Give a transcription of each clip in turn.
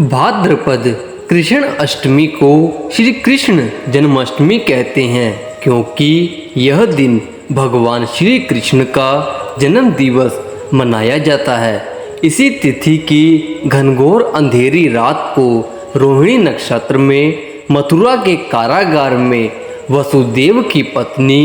भाद्रपद कृष्ण अष्टमी को श्री कृष्ण जन्माष्टमी कहते हैं, क्योंकि यह दिन भगवान श्री कृष्ण का जन्म दिवस मनाया जाता है। इसी तिथि की घनघोर अंधेरी रात को रोहिणी नक्षत्र में मथुरा के कारागार में वसुदेव की पत्नी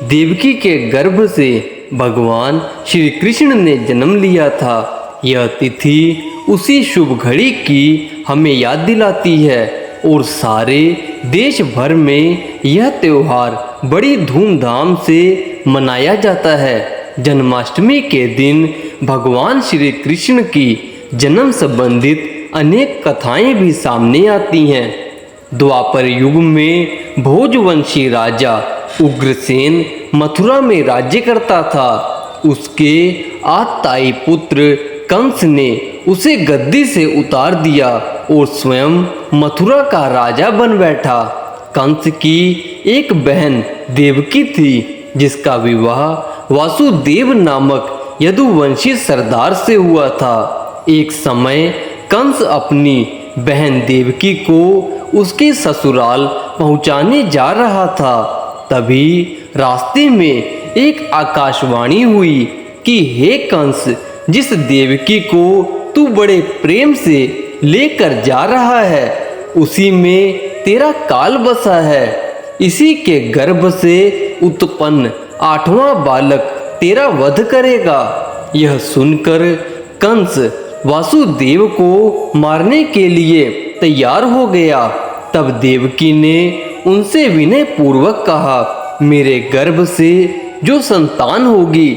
देवकी के गर्भ से भगवान श्री कृष्ण ने जन्म लिया था। यह तिथि उसी शुभ घड़ी की हमें याद दिलाती है और सारे देश भर में यह त्यौहार बड़ी धूमधाम से मनाया जाता है। जन्माष्टमी के दिन भगवान श्री कृष्ण की जन्म संबंधित अनेक कथाएं भी सामने आती हैं। द्वापर युग में भोजवंशी राजा उग्रसेन मथुरा में राज्य करता था। उसके आतताई पुत्र कंस ने उसे गद्दी से उतार दिया और स्वयं मथुरा का राजा बन बैठा। कंस की एक बहन देवकी थी, जिसका विवाह वासुदेव नामक यदुवंशी सरदार से हुआ था। एक समय कंस अपनी बहन देवकी को उसके ससुराल पहुंचाने जा रहा था। तभी रास्ते में एक आकाशवाणी हुई कि हे कंस, जिस देवकी को तू बड़े प्रेम से लेकर जा रहा है, उसी में तेरा काल बसा है। इसी के गर्भ से उत्पन्न 8वां बालक तेरा वध करेगा। यह सुनकर कंस वासुदेव को मारने के लिए तैयार हो गया। तब देवकी ने उनसे विनय पूर्वक कहा, मेरे गर्भ से जो संतान होगी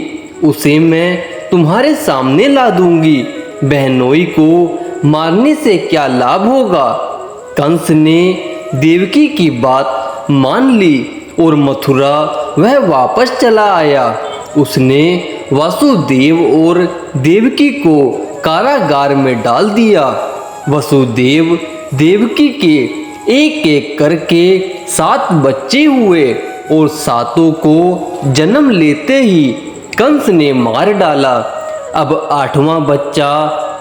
उसे मैं तुम्हारे सामने ला दूंगी। बहनोई को मारने से क्या लाभ होगा। कंस ने देवकी की बात मान ली और मथुरा वह वापस चला आया। उसने वासुदेव और देवकी को कारागार में डाल दिया। वसुदेव देवकी के एक एक करके 7 बच्चे हुए और 7 को जन्म लेते ही कंस ने मार डाला। अब 8वां बच्चा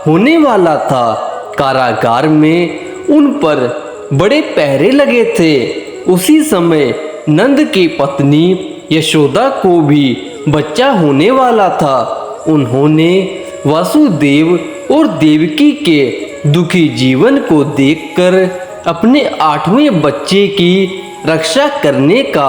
होने वाला था। कारागार में उन पर बड़े पहरे लगे थे। उसी समय नंद की पत्नी यशोदा को भी बच्चा होने वाला था। उन्होंने वासुदेव और देवकी के दुखी जीवन को देखकर अपने 8वें बच्चे की रक्षा करने का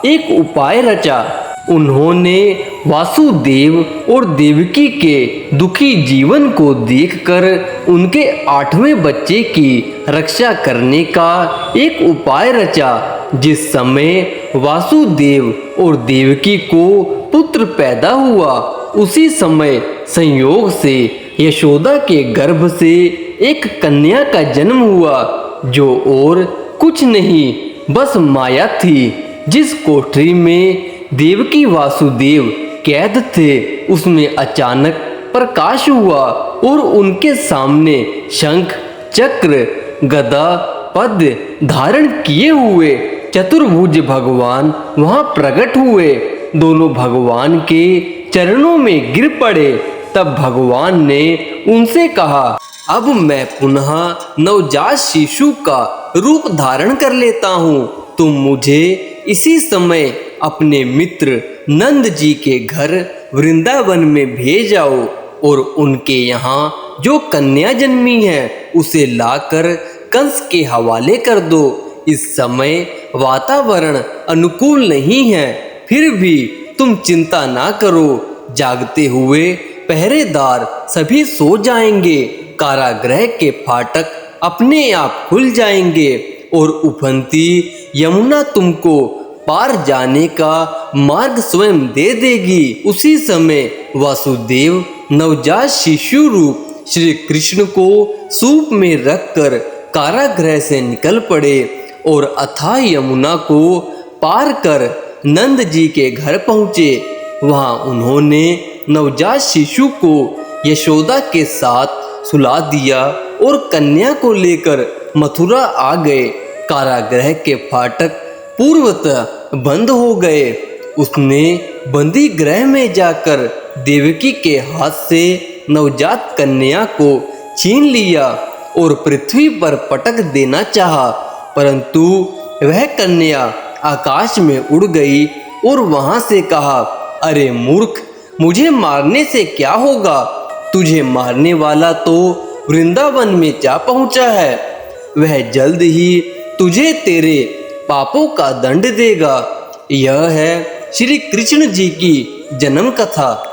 एक उपाय रचा। उन्होंने वासुदेव और देवकी के दुखी जीवन को देखकर उनके 8वें बच्चे की रक्षा करने का एक उपाय रचा। जिस समय वासुदेव और देवकी को पुत्र पैदा हुआ, उसी समय संयोग से यशोदा के गर्भ से एक कन्या का जन्म हुआ, जो और कुछ नहीं बस माया थी। जिस कोठरी में देवकी वासुदेव कैद थे, उसमें अचानक प्रकाश हुआ और उनके सामने शंख चक्र गदा पद्म धारण किए हुए चतुर्भुज भगवान वहां प्रकट हुए। दोनों भगवान के चरणों में गिर पड़े। तब भगवान ने उनसे कहा, अब मैं पुनः नवजात शिशु का रूप धारण कर लेता हूँ। तुम मुझे इसी समय अपने मित्र नंद जी के घर वृंदावन में भेज आओ और उनके यहाँ जो कन्या जन्मी है उसे लाकर कंस के हवाले कर दो। इस समय वातावरण अनुकूल नहीं है, फिर भी तुम चिंता ना करो। जागते हुए पहरेदार सभी सो जाएंगे। कारागृह के फाटक अपने आप खुल जाएंगे और उफनती यमुना तुमको पार जाने का मार्ग स्वयं दे देगी। उसी समय वासुदेव नवजात शिशु रूप श्री कृष्ण को सूप में रखकर कारागृह से निकल पड़े और अथाह यमुना को पार कर नंद जी के घर पहुँचे। वहाँ उन्होंने नवजात शिशु को यशोदा के साथ सुला दिया और कन्या को लेकर मथुरा आ गए। कारागृह के फाटक पूर्वतः बंद हो गए। उसने बंदी गृह में जाकर देवकी के हाथ से नवजात कन्या को छीन लिया और पृथ्वी पर पटक देना चाहा, परंतु वह कन्या आकाश में उड़ गई और वहां से कहा, अरे मूर्ख, मुझे मारने से क्या होगा? तुझे मारने वाला तो वृंदावन में जा पहुंचा है। वह जल्द ही तुझे तेरे पापों का दंड देगा। यह है श्री कृष्ण जी की जन्म कथा।